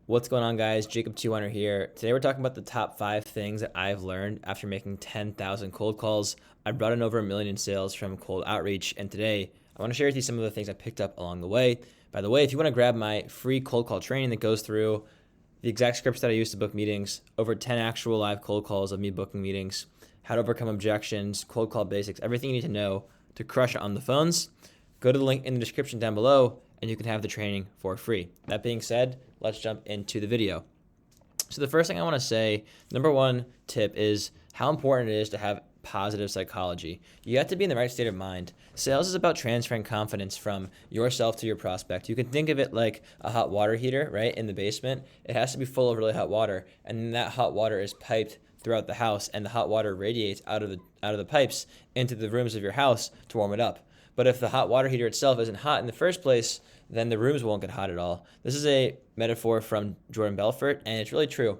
What's going on, guys? Jacob 200 here. Today we're talking about the top 5 things that I've learned after making 10,000 cold calls. I brought in over 1 million in sales from cold outreach, and today I want to share with you some of the things I picked up along the way. By the way, if you want to grab my free cold call training that goes through the exact scripts that I use to book meetings, over 10 actual live cold calls of me booking meetings, how to overcome objections, cold call basics, everything you need to know to crush it on the phones, go to the link in the description down below and you can have the training for free. That being said, let's jump into the video. So the first thing I want to say, number one tip is how important it is to have positive psychology. You have to be in the right state of mind. Sales is about transferring confidence from yourself to your prospect. You can think of it like a hot water heater, right? In the basement, it has to be full of really hot water, and then that hot water is piped throughout the house, and the hot water radiates out of the pipes into the rooms of your house to warm it up. But if the hot water heater itself isn't hot in the first place, then the rooms won't get hot at all. This is a metaphor from Jordan Belfort, and it's really true.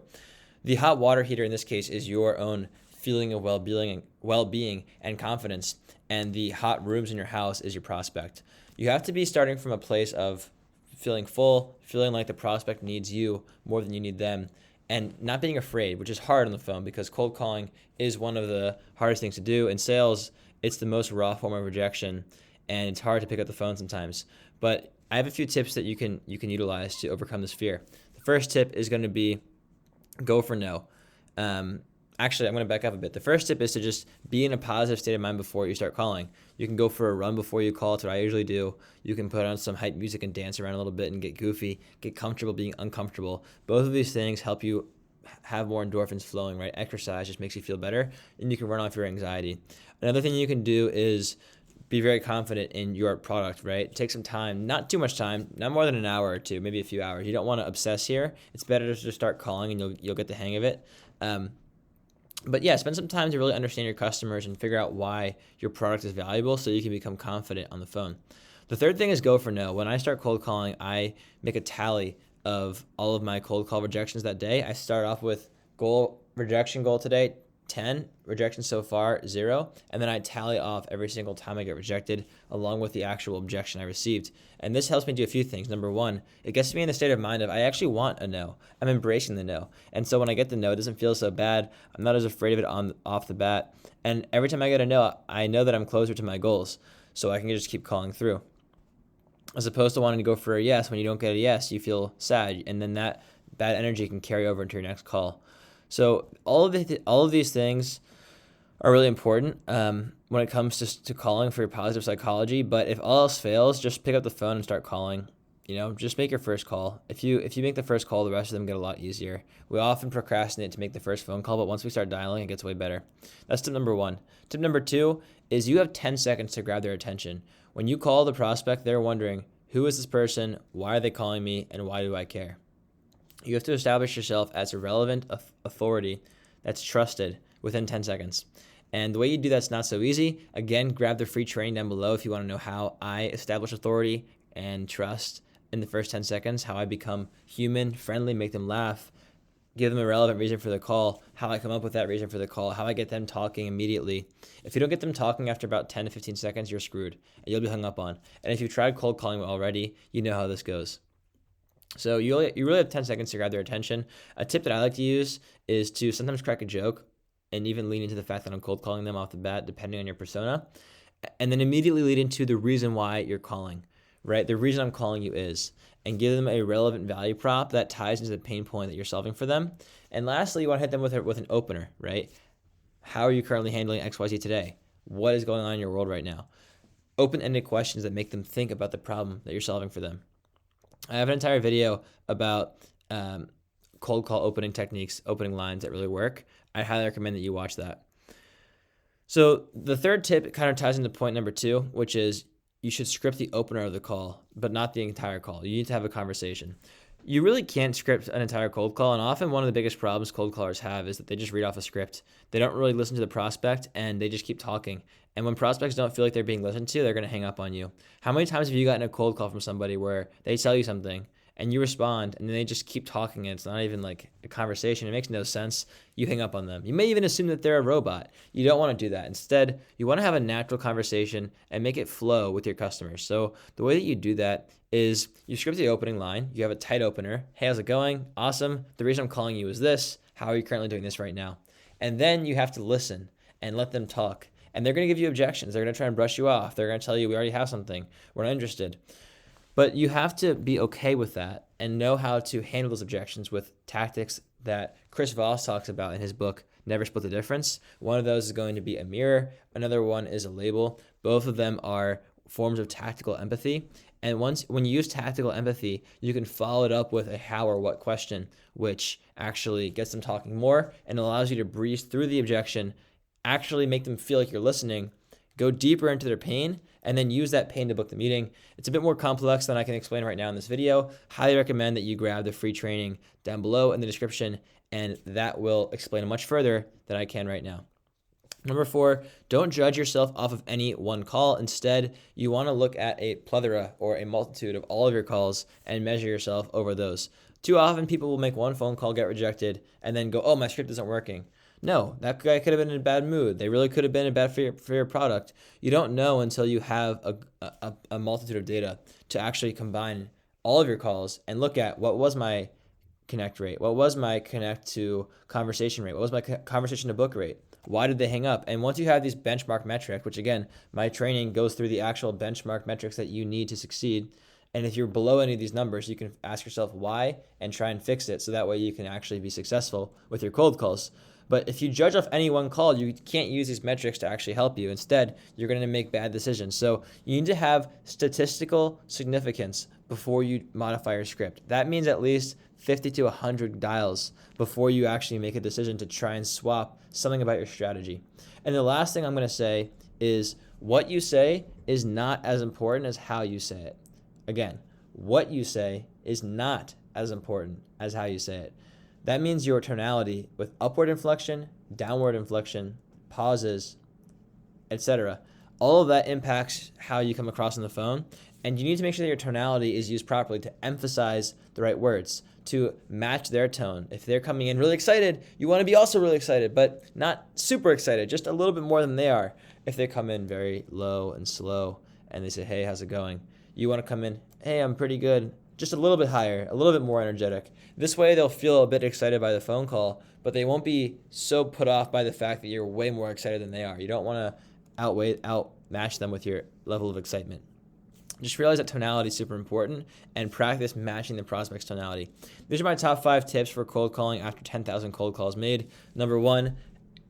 The hot water heater in this case is your own feeling of well-being and confidence, and the hot rooms in your house is your prospect. You have to be starting from a place of feeling full, feeling like the prospect needs you more than you need them, and not being afraid, which is hard on the phone because cold calling is one of the hardest things to do. In sales, it's the most raw form of rejection, and it's hard to pick up the phone sometimes. But I have a few tips that you can utilize to overcome this fear. The first tip is going to be go for no. Actually, I'm going to back up a bit. The first tip is to just be in a positive state of mind before you start calling. You can go for a run before you call. That's what I usually do. You can put on some hype music and dance around a little bit and get goofy, get comfortable being uncomfortable. Both of these things help you have more endorphins flowing, right? Exercise just makes you feel better, and you can run off your anxiety. Another thing you can do is be very confident in your product, right? Take some time, not too much time, not more than an hour or two, maybe a few hours. You don't want to obsess here. It's better to just start calling and you'll get the hang of it. But yeah, spend some time to really understand your customers and figure out why your product is valuable so you can become confident on the phone. The third thing is go for no. When I start cold calling, I make a tally of all of my cold call rejections that day. I start off with rejection goal today, 10, rejections so far, 0, and then I tally off every single time I get rejected along with the actual objection I received. And this helps me do a few things. Number one, it gets me in the state of mind of I actually want a no. I'm embracing the no. And so when I get the no, it doesn't feel so bad. I'm not as afraid of it off the bat. And every time I get a no, I know that I'm closer to my goals, so I can just keep calling through. As opposed to wanting to go for a yes, when you don't get a yes, you feel sad, and then that bad energy can carry over into your next call. So all of these things are really important when it comes to calling for your positive psychology. But if all else fails, just pick up the phone and start calling. Just make your first call. If you make the first call, the rest of them get a lot easier. We often procrastinate to make the first phone call, but once we start dialing, it gets way better. That's tip number one. Tip number two is you have 10 seconds to grab their attention. When you call the prospect, they're wondering, who is this person? Why are they calling me? And why do I care? You have to establish yourself as a relevant authority that's trusted within 10 seconds. And the way you do that's not so easy. Again, grab the free training down below if you want to know how I establish authority and trust in the first 10 seconds, how I become human, friendly, make them laugh, give them a relevant reason for the call, how I come up with that reason for the call, how I get them talking immediately. If you don't get them talking after about 10 to 15 seconds, you're screwed and you'll be hung up on. And if you've tried cold calling already, you know how this goes. So you really have 10 seconds to grab their attention. A tip that I like to use is to sometimes crack a joke and even lean into the fact that I'm cold calling them off the bat, depending on your persona, and then immediately lead into the reason why you're calling, right? The reason I'm calling you is, and give them a relevant value prop that ties into the pain point that you're solving for them. And lastly, you want to hit them with an opener, right? How are you currently handling XYZ today? What is going on in your world right now? Open-ended questions that make them think about the problem that you're solving for them. I have an entire video about cold call opening techniques, opening lines that really work. I highly recommend that you watch that. So the third tip kind of ties into point number two, which is you should script the opener of the call, but not the entire call. You need to have a conversation. You really can't script an entire cold call, and often one of the biggest problems cold callers have is that they just read off a script. They don't really listen to the prospect, and they just keep talking. And when prospects don't feel like they're being listened to, they're going to hang up on you. How many times have you gotten a cold call from somebody where they tell you something, and you respond, and then they just keep talking, and it's not even like a conversation, it makes no sense, you hang up on them. You may even assume that they're a robot. You don't want to do that. Instead, you want to have a natural conversation and make it flow with your customers. So the way that you do that is you script the opening line, you have a tight opener. Hey, how's it going? Awesome. The reason I'm calling you is this. How are you currently doing this right now? And then you have to listen and let them talk. And they're going to give you objections. They're going to try and brush you off. They're going to tell you, we already have something. We're not interested. But you have to be okay with that and know how to handle those objections with tactics that Chris Voss talks about in his book, Never Split the Difference. One of those is going to be a mirror. Another one is a label. Both of them are forms of tactical empathy. And when you use tactical empathy, you can follow it up with a how or what question, which actually gets them talking more and allows you to breeze through the objection, actually make them feel like you're listening, go deeper into their pain, and then use that pain to book the meeting. It's a bit more complex than I can explain right now in this video. Highly recommend that you grab the free training down below in the description, and that will explain it much further than I can right now. Number 4, don't judge yourself off of any one call. Instead, you want to look at a plethora or a multitude of all of your calls and measure yourself over those. Too often, people will make one phone call, get rejected, and then go, oh, my script isn't working. No, that guy could have been in a bad mood. They really could have been bad for your product. You don't know until you have a multitude of data to actually combine all of your calls and look at what was my connect rate, what was my connect to conversation rate, what was my conversation to book rate, why did they hang up? And once you have these benchmark metrics, which again, my training goes through the actual benchmark metrics that you need to succeed. And if you're below any of these numbers, you can ask yourself why and try and fix it so that way you can actually be successful with your cold calls. But if you judge off any one call, you can't use these metrics to actually help you. Instead, you're going to make bad decisions. So you need to have statistical significance before you modify your script. That means at least 50 to 100 dials before you actually make a decision to try and swap something about your strategy. And the last thing I'm going to say is what you say is not as important as how you say it. Again, what you say is not as important as how you say it. That means your tonality with upward inflection, downward inflection, pauses, etc. All of that impacts how you come across on the phone, and you need to make sure that your tonality is used properly to emphasize the right words, to match their tone. If they're coming in really excited, you want to be also really excited, but not super excited, just a little bit more than they are. If they come in very low and slow and they say, hey, how's it going? You want to come in, hey, I'm pretty good, just a little bit higher, a little bit more energetic. This way they'll feel a bit excited by the phone call, but they won't be so put off by the fact that you're way more excited than they are. You don't want to outmatch them with your level of excitement. Just realize that tonality is super important and practice matching the prospect's tonality. These are my top 5 tips for cold calling after 10,000 cold calls made. Number 1,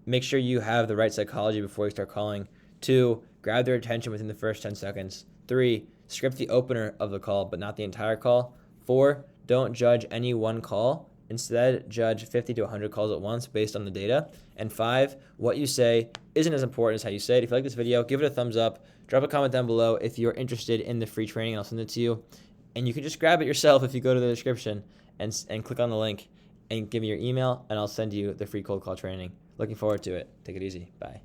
make sure you have the right psychology before you start calling. 2, grab their attention within the first 10 seconds. 3, script the opener of the call, but not the entire call. 4, don't judge any one call. Instead, judge 50 to 100 calls at once based on the data. And 5, what you say isn't as important as how you say it. If you like this video, give it a thumbs up. Drop a comment down below if you're interested in the free training. I'll send it to you. And you can just grab it yourself if you go to the description and click on the link and give me your email, and I'll send you the free cold call training. Looking forward to it. Take it easy. Bye.